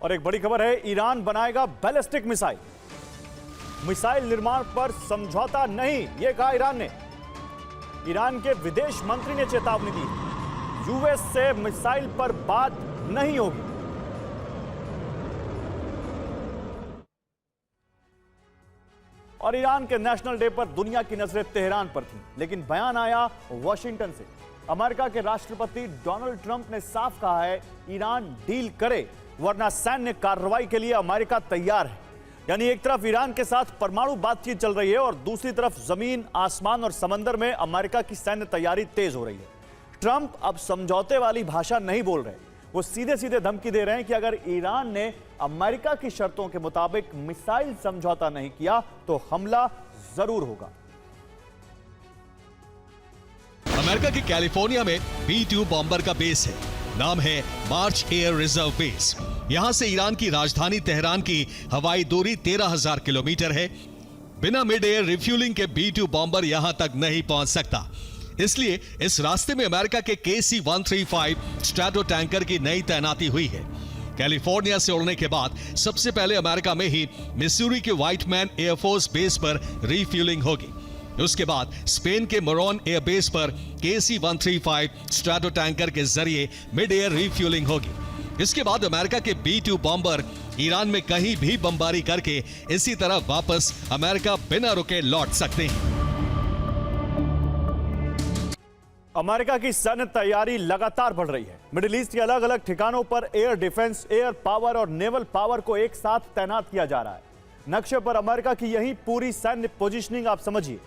और एक बड़ी खबर है, ईरान बनाएगा बैलिस्टिक मिसाइल। मिसाइल निर्माण पर समझौता नहीं, यह कहा ईरान ने। ईरान के विदेश मंत्री ने चेतावनी दी, यूएस से मिसाइल पर बात नहीं होगी। और ईरान के नेशनल डे पर दुनिया की नजरें तेहरान पर थीं, लेकिन बयान आया वॉशिंगटन से। अमेरिका के राष्ट्रपति डोनाल्ड ट्रंप ने साफ कहा है, ईरान डील करे वरना सैन्य कार्रवाई के लिए अमेरिका तैयार है। यानी एक तरफ ईरान के साथ परमाणु बातचीत चल रही है और दूसरी तरफ जमीन, आसमान और समंदर में अमेरिका की सैन्य तैयारी तेज हो रही है। ट्रंप अब समझौते वाली भाषा नहीं बोल रहे, वो सीधे सीधे धमकी दे रहे हैं कि अगर ईरान ने अमेरिका की शर्तों के मुताबिक मिसाइल समझौता नहीं किया तो हमला जरूर होगा। अमेरिका के कैलिफोर्निया में B-2 बॉम्बर का बेस है, नाम है मार्च एयर रिजर्व बेस। यहां से ईरान की राजधानी तेहरान की हवाई दूरी 13,000 किलोमीटर है। बिना मिड एयर रिफ्यूलिंग के B-2 बॉम्बर यहां तक नहीं पहुंच सकता, इसलिए इस रास्ते में अमेरिका के KC-135 स्ट्रैटो टैंकर की नई तैनाती हुई है। कैलिफोर्निया से उड़ने के बाद सबसे पहले अमेरिका में ही मिसूरी के व्हाइटमैन एयरफोर्स बेस पर रिफ्यूलिंग होगी। उसके बाद स्पेन के मोरॉन एयरबेस पर KC-135 स्ट्रैटो टैंकर के जरिए मिड एयर रिफ्यूलिंग होगी। इसके बाद अमेरिका के B-2 बॉम्बर ईरान में कहीं भी बमबारी करके इसी तरह वापस अमेरिका बिना रुके लौट सकते हैं। अमेरिका की सैन्य तैयारी लगातार बढ़ रही है। मिडिल ईस्ट के अलग अलग ठिकानों पर एयर डिफेंस, एयर पावर और नेवल पावर को एक साथ तैनात किया जा रहा है। नक्शे पर अमेरिका की यही पूरी सैन्य पोजीशनिंग आप समझिए।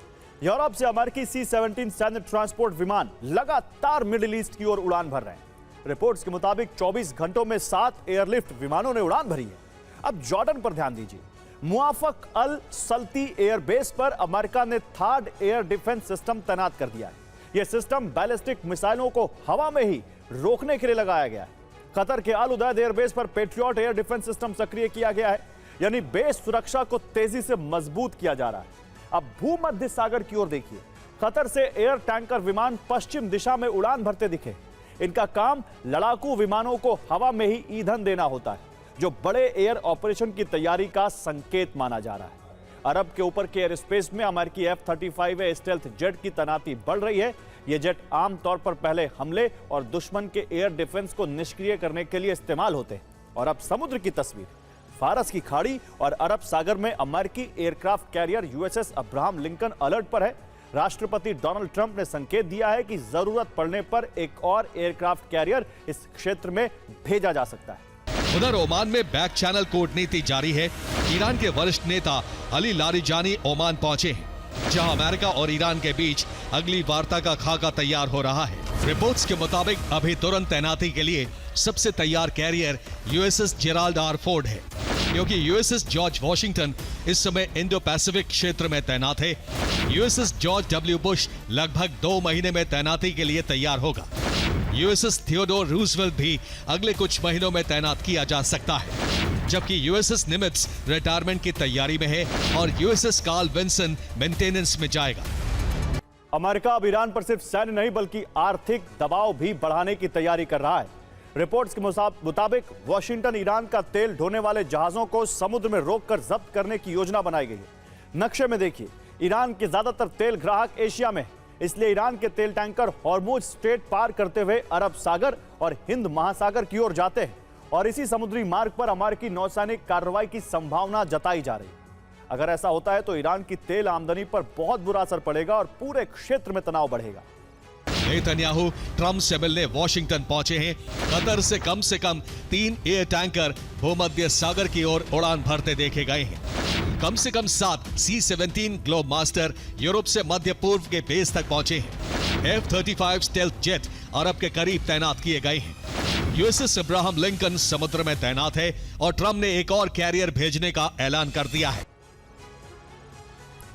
यूरोप से अमेरिकी C-17 सैन्य ट्रांसपोर्ट विमान लगातार मिडिल ईस्ट की ओर उड़ान भर रहे हैं। रिपोर्ट्स के मुताबिक 24 घंटों में 7 एयरलिफ्ट विमानों ने उड़ान भरी है। अब जॉर्डन पर ध्यान दीजिए। मुआफक अल सल्ती एयरबेस पर अमेरिका ने 3rd एयर डिफेंस सिस्टम तैनात कर दिया है। यह सिस्टम बैलिस्टिक मिसाइलों को हवा में ही रोकने के लिए लगाया गया है। कतर के अल उदैद एयरबेस पर पेट्रियट एयर डिफेंस सिस्टम सक्रिय किया गया है, यानी बेस सुरक्षा को तेजी से मजबूत किया जा रहा है। अब भूमध्य सागर की ओर देखिए, कतर से एयर टैंकर विमान पश्चिम दिशा में उड़ान भरते दिखे। इनका काम लड़ाकू विमानों को हवा में ही ईंधन देना होता है, जो बड़े एयर ऑपरेशन की तैयारी का संकेत माना जा रहा है। अरब के ऊपर के एयर स्पेस में अमेरिकी F-35 स्टेल्थ जेट की तैनाती बढ़ रही है। ये जेट आमतौर पर पहले हमले और दुश्मन के एयर डिफेंस को निष्क्रिय करने के लिए इस्तेमाल होते हैं। और अब समुद्र की तस्वीर, फारस की खाड़ी और अरब सागर में अमेरिकी aircraft carrier USS Abraham Lincoln alert पर है। राष्ट्रपति डोनाल्ड ट्रंप ने संकेत दिया है कि जरूरत पड़ने पर एक और एयरक्राफ्ट कैरियर इस क्षेत्र में भेजा जा सकता है। उधर ओमान में बैक चैनल कूटनीति जारी है। ईरान के वरिष्ठ नेता अली लारिजानी ओमान पहुंचे हैं, जहां अमेरिका और ईरान के बीच अगली वार्ता का खाका तैयार हो रहा है। रिपोर्ट्स के मुताबिक अभी तुरंत तैनाती के लिए सबसे तैयार carrier USS Gerald R Ford है, क्योंकि USS जॉर्ज वॉशिंगटन इस समय इंडो पैसिफिक क्षेत्र में तैनात है। USS जॉर्ज W बुश लगभग 2 महीने में तैनाती के लिए तैयार होगा। USS थियोडोर रूजवेल्ट भी अगले कुछ महीनों में तैनात किया जा सकता है, जबकि USS निमित्ज रिटायरमेंट की तैयारी में है और USS कार्ल विंसन मेंटेनेंस में जाएगा। अमेरिका अब ईरान पर सिर्फ सैन्य नहीं बल्कि आर्थिक दबाव भी बढ़ाने की तैयारी कर रहा है। रिपोर्ट्स के मुताबिक वॉशिंगटन ईरान का तेल ढोने वाले जहाजों को समुद्र में रोककर जब्त करने की योजना बनाई गई है। नक्शे में देखिए, ईरान के ज्यादातर तेल ग्राहक एशिया में है, इसलिए ईरान के तेल टैंकर हॉर्मुज स्ट्रेट पार करते हुए अरब सागर और हिंद महासागर की ओर जाते हैं और इसी समुद्री मार्ग पर अमेरिकी नौसैनिक कार्रवाई की संभावना जताई जा रही है। अगर ऐसा होता है तो ईरान की तेल आमदनी पर बहुत बुरा असर पड़ेगा और पूरे क्षेत्र में तनाव बढ़ेगा। नेतन्याहू ट्रंप से मिलने वॉशिंगटन पहुंचे हैं। कतर से कम 3 एयर टैंकर भूमध्य सागर की ओर उड़ान भरते देखे गए हैं। कम से कम 7 C-17 ग्लोब मास्टर यूरोप से मध्य पूर्व के बेस तक पहुंचे हैं। F-35 स्टेल्थ जेट अरब के करीब तैनात किए गए हैं। USS अब्राहम लिंकन समुद्र में तैनात है और ट्रंप ने एक और कैरियर भेजने का ऐलान कर दिया है।